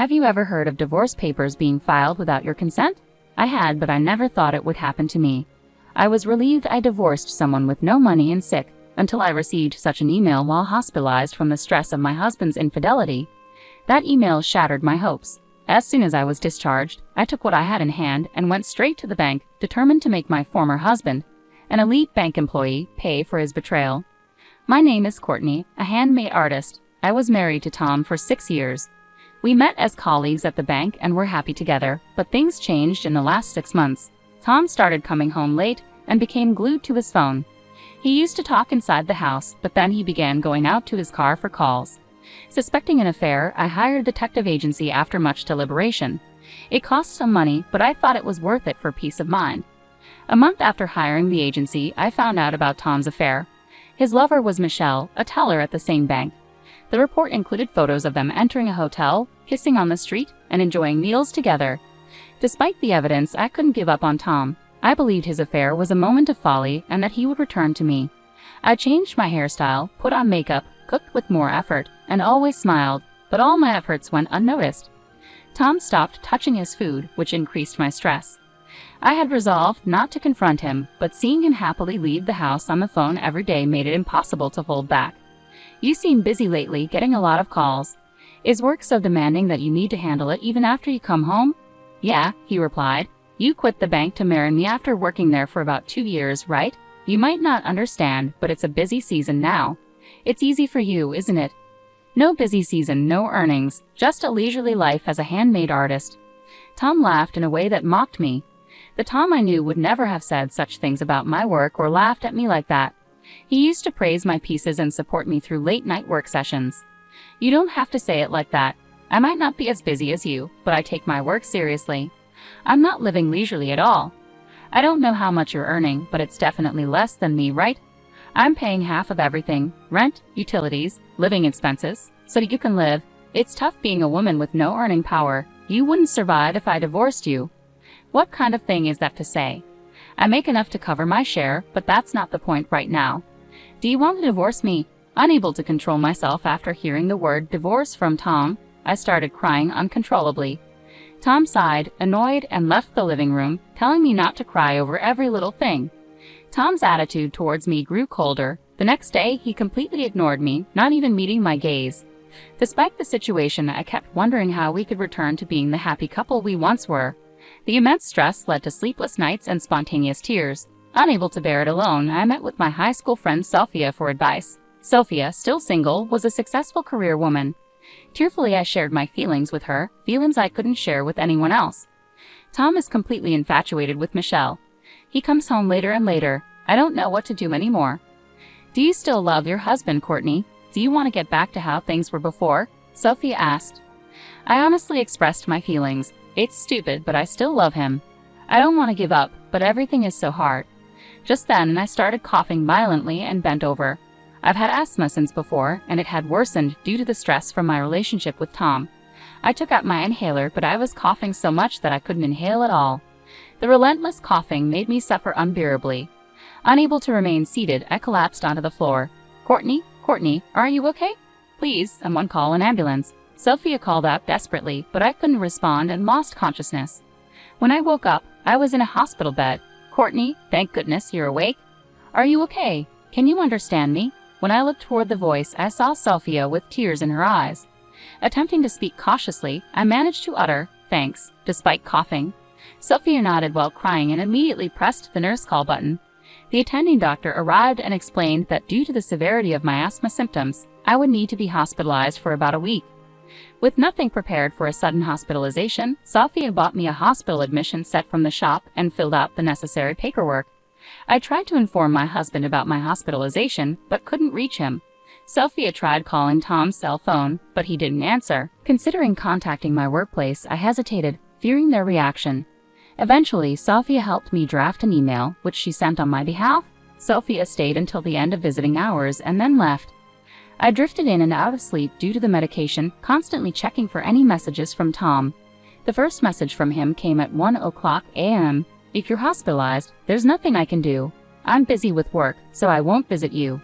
Have you ever heard of divorce papers being filed without your consent? I had, but I never thought it would happen to me. I was relieved I divorced someone with no money and sick, until I received such an email while hospitalized from the stress of my husband's infidelity. That email shattered my hopes. As soon as I was discharged, I took what I had in hand and went straight to the bank, determined to make my former husband, an elite bank employee, pay for his betrayal. My name is Courtney, a handmade artist. I was married to Tom for 6 years. We met as colleagues at the bank and were happy together, but things changed in the last 6 months. Tom started coming home late and became glued to his phone. He used to talk inside the house, but then he began going out to his car for calls. Suspecting an affair, I hired a detective agency after much deliberation. It cost some money, but I thought it was worth it for peace of mind. A month after hiring the agency, I found out about Tom's affair. His lover was Michelle, a teller at the same bank. The report included photos of them entering a hotel, kissing on the street, and enjoying meals together. Despite the evidence, I couldn't give up on Tom. I believed his affair was a moment of folly and that he would return to me. I changed my hairstyle, put on makeup, cooked with more effort, and always smiled, but all my efforts went unnoticed. Tom stopped touching his food, which increased my stress. I had resolved not to confront him, but seeing him happily leave the house on the phone every day made it impossible to hold back. You seem busy lately, getting a lot of calls. Is work so demanding that you need to handle it even after you come home? Yeah, he replied. You quit the bank to marry me after working there for about 2 years, right? You might not understand, but it's a busy season now. It's easy for you, isn't it? No busy season, no earnings, just a leisurely life as a handmade artist. Tom laughed in a way that mocked me. The Tom I knew would never have said such things about my work or laughed at me like that. He used to praise my pieces and support me through late-night work sessions. You don't have to say it like that. I might not be as busy as you, but I take my work seriously. I'm not living leisurely at all. I don't know how much you're earning, but it's definitely less than me, right? I'm paying half of everything, rent, utilities, living expenses, so that you can live. It's tough being a woman with no earning power. You wouldn't survive if I divorced you. What kind of thing is that to say? I make enough to cover my share, but that's not the point right now. Do you want to divorce me? Unable to control myself after hearing the word divorce from Tom, I started crying uncontrollably. Tom sighed, annoyed, and left the living room, telling me not to cry over every little thing. Tom's attitude towards me grew colder. The next day, he completely ignored me, not even meeting my gaze. Despite the situation, I kept wondering how we could return to being the happy couple we once were. The immense stress led to sleepless nights and spontaneous tears. Unable to bear it alone, I met with my high school friend Sophia for advice. Sophia, still single, was a successful career woman. Tearfully, I shared my feelings with her, feelings I couldn't share with anyone else. Tom is completely infatuated with Michelle. He comes home later and later. I don't know what to do anymore. Do you still love your husband, Courtney? Do you want to get back to how things were before? Sophia asked. I honestly expressed my feelings. It's stupid, but I still love him. I don't want to give up, but everything is so hard. Just then, I started coughing violently and bent over. I've had asthma since before, and it had worsened due to the stress from my relationship with Tom. I took out my inhaler, but I was coughing so much that I couldn't inhale at all. The relentless coughing made me suffer unbearably. Unable to remain seated, I collapsed onto the floor. Courtney, are you okay? Please, someone call an ambulance. Sophia called out desperately, but I couldn't respond and lost consciousness. When I woke up, I was in a hospital bed. Courtney, thank goodness you're awake. Are you okay? Can you understand me? When I looked toward the voice, I saw Sophia with tears in her eyes. Attempting to speak cautiously, I managed to utter, thanks, despite coughing. Sophia nodded while crying and immediately pressed the nurse call button. The attending doctor arrived and explained that due to the severity of my asthma symptoms, I would need to be hospitalized for about a week. With nothing prepared for a sudden hospitalization, Sophia bought me a hospital admission set from the shop and filled out the necessary paperwork. I tried to inform my husband about my hospitalization, but couldn't reach him. Sophia tried calling Tom's cell phone, but he didn't answer. Considering contacting my workplace, I hesitated, fearing their reaction. Eventually, Sophia helped me draft an email, which she sent on my behalf. Sophia stayed until the end of visiting hours and then left. I drifted in and out of sleep due to the medication, constantly checking for any messages from Tom. The first message from him came at 1:00 a.m. If you're hospitalized, there's nothing I can do. I'm busy with work, so I won't visit you.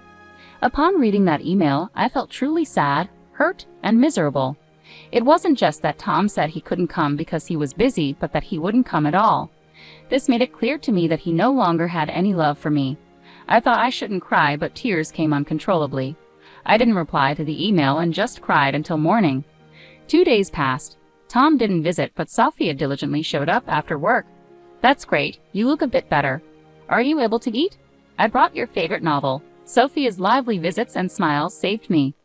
Upon reading that email, I felt truly sad, hurt, and miserable. It wasn't just that Tom said he couldn't come because he was busy, but that he wouldn't come at all. This made it clear to me that he no longer had any love for me. I thought I shouldn't cry, but tears came uncontrollably. I didn't reply to the email and just cried until morning. 2 days passed. Tom didn't visit, but Sophia diligently showed up after work. "That's great. You look a bit better. Are you able to eat? I brought your favorite novel." Sophia's lively visits and smiles saved me.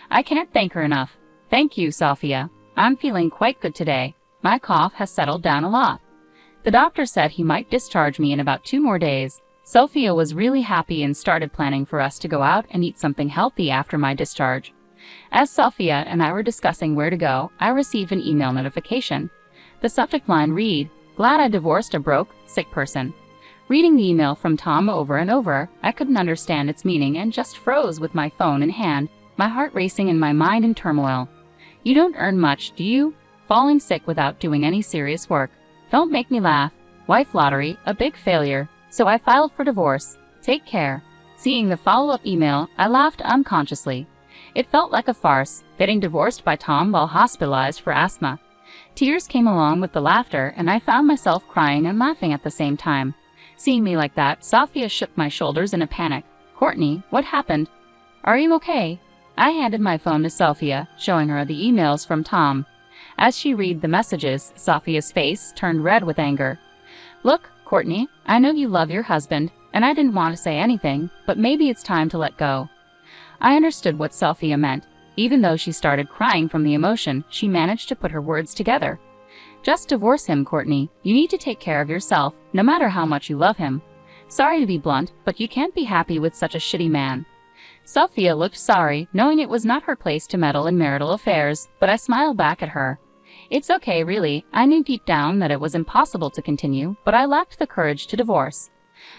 I can't thank her enough. "Thank you, Sophia. I'm feeling quite good today. My cough has settled down a lot." The doctor said he might discharge me in about 2 more days. Sophia was really happy and started planning for us to go out and eat something healthy after my discharge. As Sophia and I were discussing where to go, I received an email notification. The subject line read, "Glad I divorced a broke, sick person." Reading the email from Tom over and over, I couldn't understand its meaning and just froze with my phone in hand, my heart racing and my mind in turmoil. "You don't earn much, do you? Falling sick without doing any serious work. Don't make me laugh. Wife lottery, a big failure. So I filed for divorce. Take care." Seeing the follow-up email, I laughed unconsciously. It felt like a farce, getting divorced by Tom while hospitalized for asthma. Tears came along with the laughter, and I found myself crying and laughing at the same time. Seeing me like that, Sophia shook my shoulders in a panic. "Courtney, what happened? Are you okay?" I handed my phone to Sophia, showing her the emails from Tom. As she read the messages, Sophia's face turned red with anger. "Look, Courtney, I know you love your husband, and I didn't want to say anything, but maybe it's time to let go." I understood what Sophia meant. Even though she started crying from the emotion, she managed to put her words together. "Just divorce him, Courtney. You need to take care of yourself, no matter how much you love him. Sorry to be blunt, but you can't be happy with such a shitty man." Sophia looked sorry, knowing it was not her place to meddle in marital affairs, but I smiled back at her. "It's okay, really. I knew deep down that it was impossible to continue, but I lacked the courage to divorce.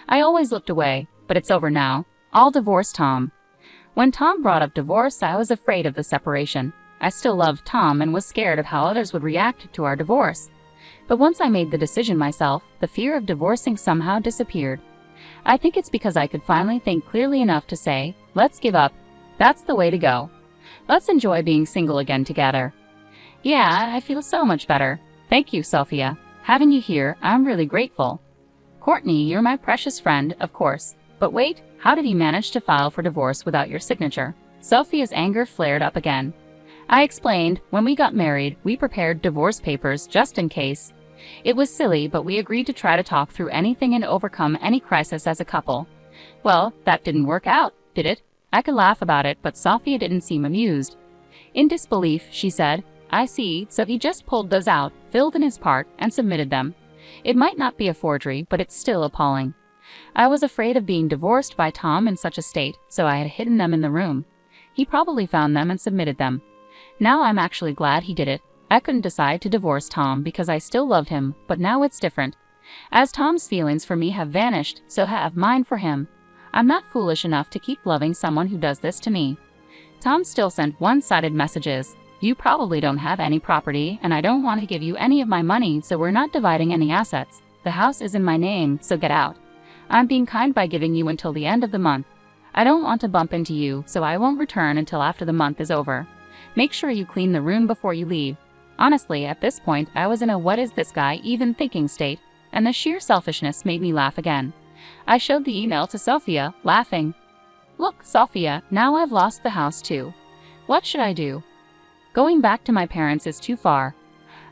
I always looked away, but it's over now. I'll divorce Tom." When Tom brought up divorce, I was afraid of the separation. I still loved Tom and was scared of how others would react to our divorce. But once I made the decision myself, the fear of divorcing somehow disappeared. I think it's because I could finally think clearly enough to say, "Let's give up. That's the way to go. Let's enjoy being single again together." Yeah, I feel so much better. Thank you, Sophia. Having you here, I'm really grateful. "Courtney, you're my precious friend, of course. But wait, how did he manage to file for divorce without your signature?" Sophia's anger flared up again. I explained, "When we got married, we prepared divorce papers just in case. It was silly, but we agreed to try to talk through anything and overcome any crisis as a couple." "Well, that didn't work out, did it?" I could laugh about it, but Sophia didn't seem amused. In disbelief, she said, "I see, so he just pulled those out, filled in his part, and submitted them. It might not be a forgery, but it's still appalling." I was afraid of being divorced by Tom in such a state, so I had hidden them in the room. He probably found them and submitted them. Now I'm actually glad he did it. I couldn't decide to divorce Tom because I still loved him, but now it's different. As Tom's feelings for me have vanished, so have mine for him. I'm not foolish enough to keep loving someone who does this to me. Tom still sent one-sided messages. "You probably don't have any property, and I don't want to give you any of my money, so we're not dividing any assets. The house is in my name, so get out. I'm being kind by giving you until the end of the month. I don't want to bump into you, so I won't return until after the month is over. Make sure you clean the room before you leave." Honestly, at this point, I was in a "what is this guy even thinking" state, and the sheer selfishness made me laugh again. I showed the email to Sophia, laughing. "Look, Sophia, now I've lost the house too. What should I do? Going back to my parents is too far.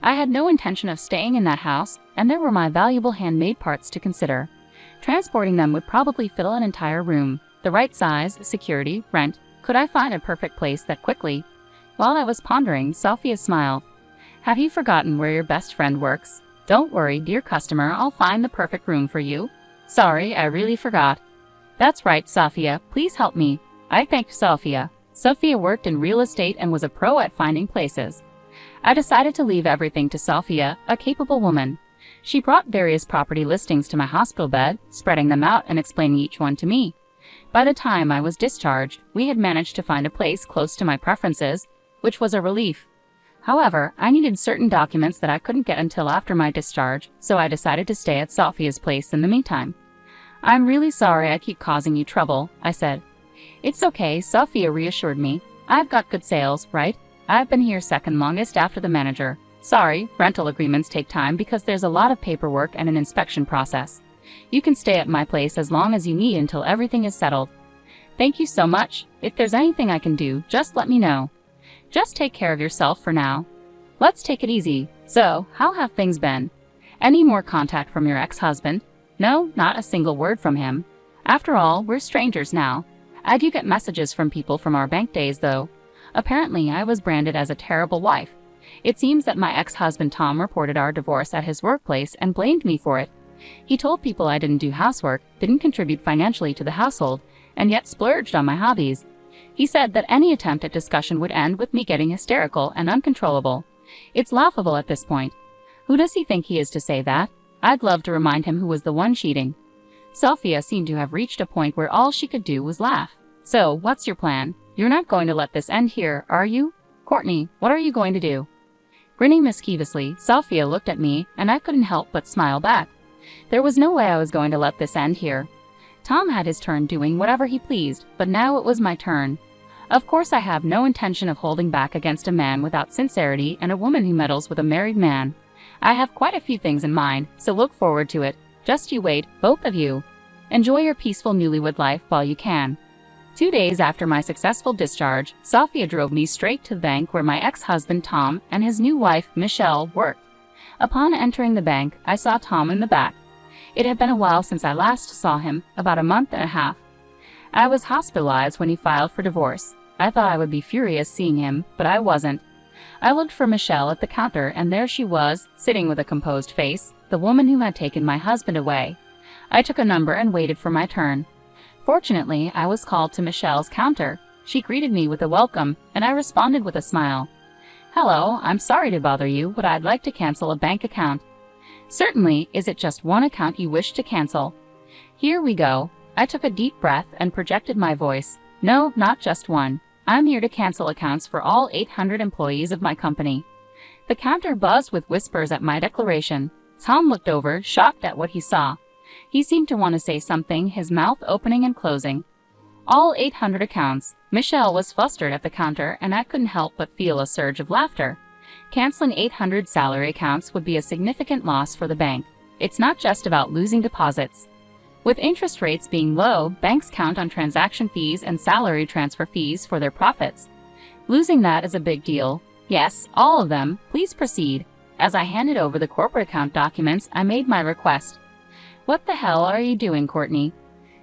I had no intention of staying in that house, and there were my valuable handmade parts to consider. Transporting them would probably fill an entire room. The right size, security, rent. Could I find a perfect place that quickly?" While I was pondering, Sophia smiled. "Have you forgotten where your best friend works? Don't worry, dear customer, I'll find the perfect room for you." "Sorry, I really forgot." "That's right, Sophia, please help me." I thanked Sophia. Sophia worked in real estate and was a pro at finding places. I decided to leave everything to Sophia, a capable woman. She brought various property listings to my hospital bed, spreading them out and explaining each one to me. By the time I was discharged, we had managed to find a place close to my preferences, which was a relief. However, I needed certain documents that I couldn't get until after my discharge, so I decided to stay at Sophia's place in the meantime. "I'm really sorry I keep causing you trouble," I said. "It's okay," Sophia reassured me. "I've got good sales, right? I've been here second longest after the manager. Sorry, rental agreements take time because there's a lot of paperwork and an inspection process. You can stay at my place as long as you need until everything is settled. Thank you so much. If there's anything I can do, just let me know. Just take care of yourself for now. Let's take it easy. So, how have things been? Any more contact from your ex-husband? No, not a single word from him. After all, we're strangers now. I do get messages from people from our bank days, though. Apparently, I was branded as a terrible wife. It seems that my ex-husband Tom reported our divorce at his workplace and blamed me for it. He told people I didn't do housework, didn't contribute financially to the household, and yet splurged on my hobbies. He said that any attempt at discussion would end with me getting hysterical and uncontrollable. It's laughable at this point. Who does he think he is to say that? I'd love to remind him who was the one cheating. Sophia seemed to have reached a point where all she could do was laugh. So, what's your plan? You're not going to let this end here, are you? Courtney, what are you going to do? Grinning mischievously, Sophia looked at me, and I couldn't help but smile back. There was no way I was going to let this end here. Tom had his turn doing whatever he pleased, but now it was my turn. Of course I have no intention of holding back against a man without sincerity and a woman who meddles with a married man. I have quite a few things in mind, so look forward to it. Just you wait, both of you. Enjoy your peaceful newlywed life while you can. 2 days after my successful discharge, Sophia drove me straight to the bank where my ex-husband Tom and his new wife Michelle worked. Upon entering the bank, I saw Tom in the back. It had been a while since I last saw him, about a month and a half. I was hospitalized when he filed for divorce. I thought I would be furious seeing him, but I wasn't. I looked for Michelle at the counter, and there she was, sitting with a composed face, the woman who had taken my husband away. I took a number and waited for my turn. Fortunately, I was called to Michelle's counter. She greeted me with a welcome, and I responded with a smile. Hello, I'm sorry to bother you, but I'd like to cancel a bank account. Certainly, is it just one account you wish to cancel? Here we go. I took a deep breath and projected my voice. No, not just one. I'm here to cancel accounts for all 800 employees of my company. The counter buzzed with whispers at my declaration. Tom looked over, shocked at what he saw. He seemed to want to say something, his mouth opening and closing. All 800 accounts. Michelle was flustered at the counter, and I couldn't help but feel a surge of laughter. Canceling 800 salary accounts would be a significant loss for the bank. It's not just about losing deposits. With interest rates being low, banks count on transaction fees and salary transfer fees for their profits. Losing that is a big deal. Yes, all of them. Please proceed. As I handed over the corporate account documents, I made my request. What the hell are you doing, Courtney?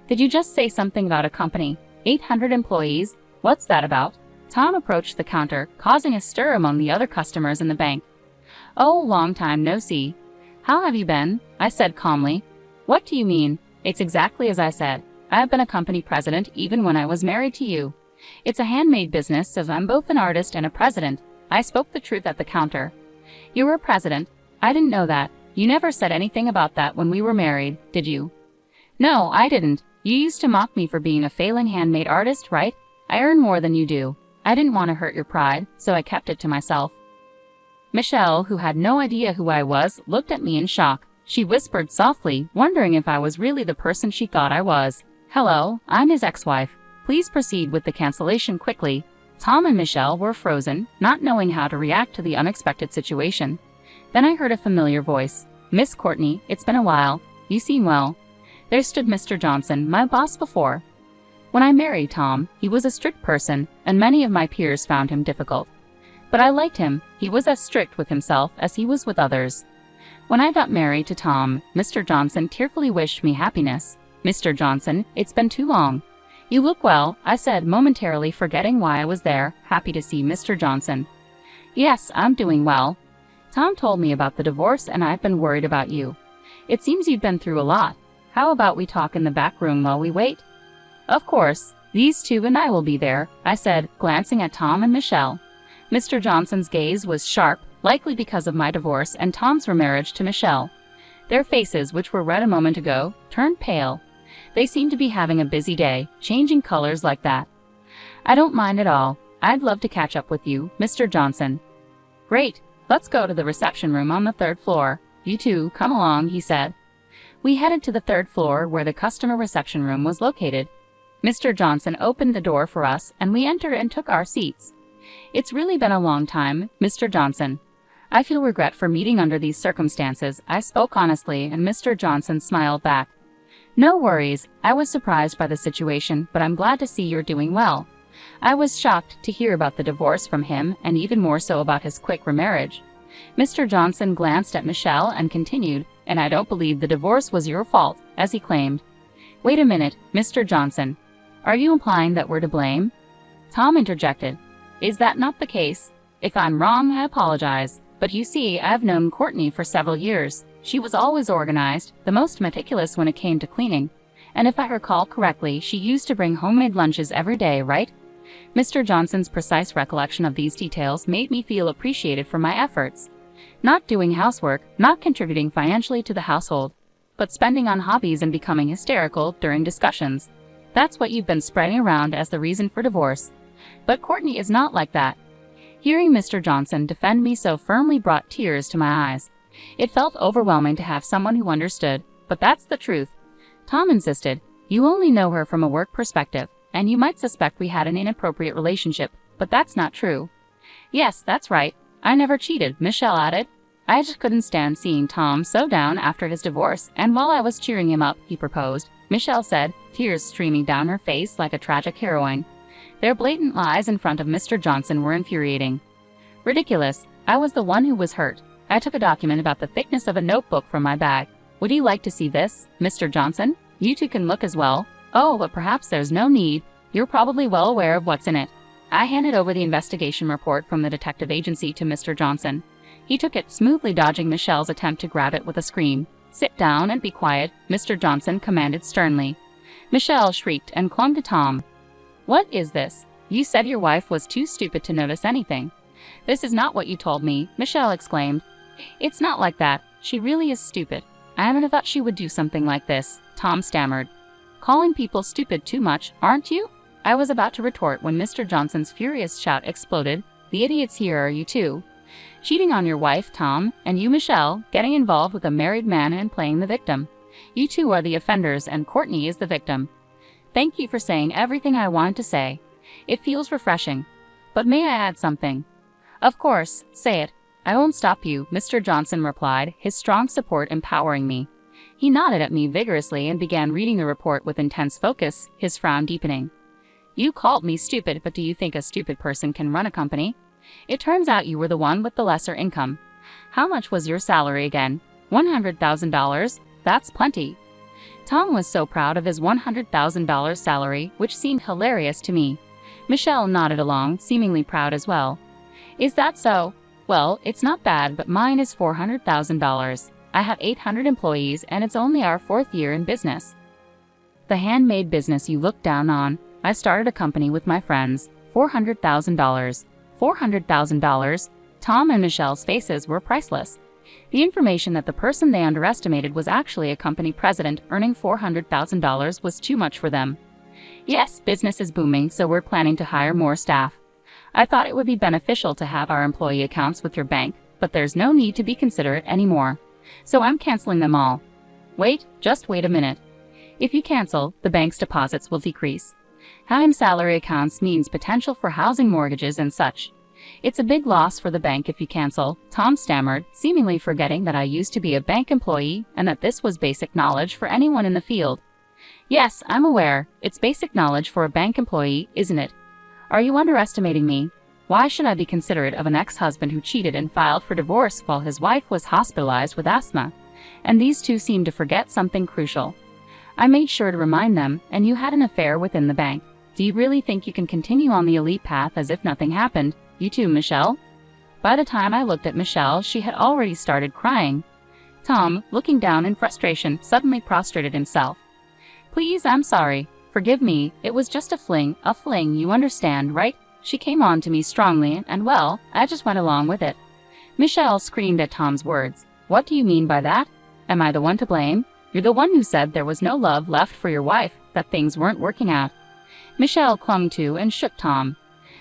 Did you just say something about a company? 800 employees? What's that about? Tom approached the counter, causing a stir among the other customers in the bank. Oh, long time no see. How have you been? I said calmly. What do you mean? It's exactly as I said. I have been a company president even when I was married to you. It's a handmade business, as I'm both an artist and a president. I spoke the truth at the counter. You were a president? I didn't know that. You never said anything about that when we were married, did you? No, I didn't. You used to mock me for being a failing handmade artist, right? I earn more than you do. I didn't want to hurt your pride, so I kept it to myself. Michelle, who had no idea who I was, looked at me in shock. She whispered softly, wondering if I was really the person she thought I was. Hello, I'm his ex-wife. Please proceed with the cancellation quickly. Tom and Michelle were frozen, not knowing how to react to the unexpected situation. Then I heard a familiar voice. Miss Courtney, it's been a while. You seem well. There stood Mr. Johnson, my boss before. When I married Tom, he was a strict person, and many of my peers found him difficult. But I liked him. He was as strict with himself as he was with others. When I got married to Tom, Mr. Johnson tearfully wished me happiness. Mr. Johnson, it's been too long. You look well, I said, momentarily forgetting why I was there, happy to see Mr. Johnson. Yes, I'm doing well. Tom told me about the divorce, and I've been worried about you. It seems you've been through a lot. How about we talk in the back room while we wait? Of course. These two and I will be there, I said, glancing at Tom and Michelle. Mr. Johnson's gaze was sharp, likely because of my divorce and Tom's remarriage to Michelle. Their faces, which were red a moment ago, turned pale. They seemed to be having a busy day, changing colors like that. I don't mind at all. I'd love to catch up with you, Mr. Johnson. Great. Let's go to the reception room on the 3rd floor. You two, come along, he said. We headed to the 3rd floor where the customer reception room was located. Mr. Johnson opened the door for us, and we entered and took our seats. It's really been a long time, Mr. Johnson. I feel regret for meeting under these circumstances. I spoke honestly, and Mr. Johnson smiled back. No worries, I was surprised by the situation, but I'm glad to see you're doing well. I was shocked to hear about the divorce from him, and even more so about his quick remarriage. Mr. Johnson glanced at Michelle and continued, and I don't believe the divorce was your fault, as he claimed. Wait a minute, Mr. Johnson. Are you implying that we're to blame? Tom interjected. Is that not the case? If I'm wrong, I apologize. But you see, I've known Courtney for several years. She was always organized, the most meticulous when it came to cleaning. And if I recall correctly, she used to bring homemade lunches every day, right? Mr. Johnson's precise recollection of these details made me feel appreciated for my efforts. Not doing housework, not contributing financially to the household, but spending on hobbies and becoming hysterical during discussions. That's what you've been spreading around as the reason for divorce. But Courtney is not like that. Hearing Mr. Johnson defend me so firmly brought tears to my eyes. It felt overwhelming to have someone who understood, but that's the truth. Tom insisted, you only know her from a work perspective, and you might suspect we had an inappropriate relationship, but that's not true. Yes, that's right. I never cheated, Michelle added. I just couldn't stand seeing Tom so down after his divorce, and while I was cheering him up, he proposed, Michelle said, tears streaming down her face like a tragic heroine. Their blatant lies in front of Mr. Johnson were infuriating. Ridiculous. I was the one who was hurt. I took a document about the thickness of a notebook from my bag. Would you like to see this, Mr. Johnson? You two can look as well. Oh, but perhaps there's no need. You're probably well aware of what's in it. I handed over the investigation report from the detective agency to Mr. Johnson. He took it, smoothly dodging Michelle's attempt to grab it with a scream. Sit down and be quiet, Mr. Johnson commanded sternly. Michelle shrieked and clung to Tom. What is this? You said your wife was too stupid to notice anything. This is not what you told me, Michelle exclaimed. It's not like that. She really is stupid. I never thought she would do something like this, Tom stammered. Calling people stupid too much, aren't you? I was about to retort when Mr. Johnson's furious shout exploded. The idiots here are you two. Cheating on your wife, Tom, and you, Michelle, getting involved with a married man and playing the victim. You two are the offenders and Courtney is the victim. Thank you for saying everything I wanted to say. It feels refreshing. But may I add something? Of course, say it. I won't stop you, Mr. Johnson replied, his strong support empowering me. He nodded at me vigorously and began reading the report with intense focus, his frown deepening. You called me stupid, but do you think a stupid person can run a company? It turns out you were the one with the lesser income. How much was your salary again? $100,000? That's plenty. Tom was so proud of his $100,000 salary, which seemed hilarious to me. Michelle nodded along, seemingly proud as well. Is that so? Well, it's not bad, but mine is $400,000. I have 800 employees, and it's only our 4th year in business. The handmade business you look down on. I started a company with my friends. $400,000. $400,000. Tom and Michelle's faces were priceless. The information that the person they underestimated was actually a company president earning $400,000 was too much for them. Yes, business is booming, so we're planning to hire more staff. I thought it would be beneficial to have our employee accounts with your bank, but there's no need to be considerate anymore. So I'm canceling them all. Wait, just wait a minute. If you cancel, the bank's deposits will decrease. Having salary accounts means potential for housing mortgages and such. It's a big loss for the bank if you cancel, Tom stammered, seemingly forgetting that I used to be a bank employee and that this was basic knowledge for anyone in the field. Yes, I'm aware. It's basic knowledge for a bank employee, isn't it? Are you underestimating me? Why should I be considerate of an ex-husband who cheated and filed for divorce while his wife was hospitalized with asthma? And these two seem to forget something crucial. I made sure to remind them, and you had an affair within the bank. Do you really think you can continue on the elite path as if nothing happened? You too, Michelle? By the time I looked at Michelle, she had already started crying. Tom, looking down in frustration, suddenly prostrated himself. Please, I'm sorry. Forgive me. It was just a fling, you understand, right? She came on to me strongly, and well, I just went along with it. Michelle screamed at Tom's words. What do you mean by that? Am I the one to blame? You're the one who said there was no love left for your wife, that things weren't working out. Michelle clung to and shook Tom.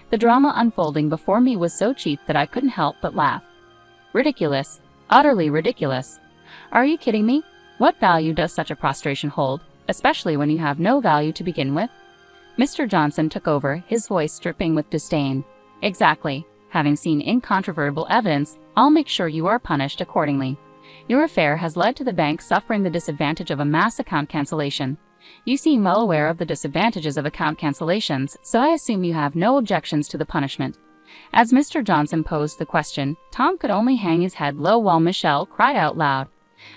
The drama unfolding before me was so cheap that I couldn't help but laugh. Ridiculous. Utterly ridiculous. Are you kidding me? What value does such a prostration hold, especially when you have no value to begin with? Mr. Johnson took over, his voice dripping with disdain. Exactly. Having seen incontrovertible evidence, I'll make sure you are punished accordingly. Your affair has led to the bank suffering the disadvantage of a mass account cancellation. You seem well aware of the disadvantages of account cancellations, so I assume you have no objections to the punishment. As Mr. Johnson posed the question, Tom could only hang his head low while Michelle cried out loud.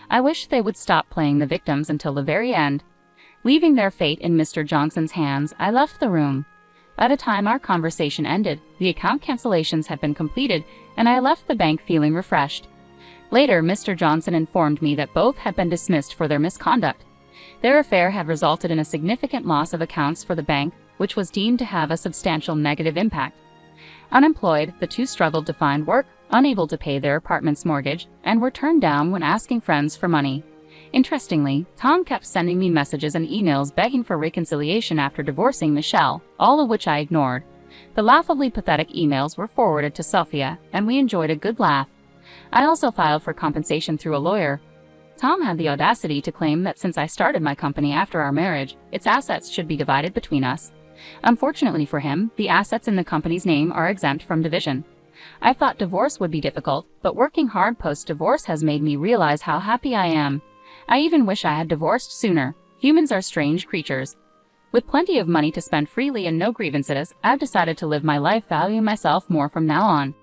I wish they would stop playing the victims until the very end. Leaving their fate in Mr. Johnson's hands, I left the room. By the time our conversation ended, the account cancellations had been completed, and I left the bank feeling refreshed. Later, Mr. Johnson informed me that both had been dismissed for their misconduct. Their affair had resulted in a significant loss of accounts for the bank, which was deemed to have a substantial negative impact. Unemployed, the two struggled to find work, unable to pay their apartment's mortgage, and were turned down when asking friends for money. Interestingly, Tom kept sending me messages and emails begging for reconciliation after divorcing Michelle, all of which I ignored. The laughably pathetic emails were forwarded to Sophia, and we enjoyed a good laugh. I also filed for compensation through a lawyer. Tom had the audacity to claim that since I started my company after our marriage, its assets should be divided between us. Unfortunately for him, the assets in the company's name are exempt from division. I thought divorce would be difficult, but working hard post-divorce has made me realize how happy I am. I even wish I had divorced sooner. Humans are strange creatures. With plenty of money to spend freely and no grievances, I've decided to live my life valuing myself more from now on.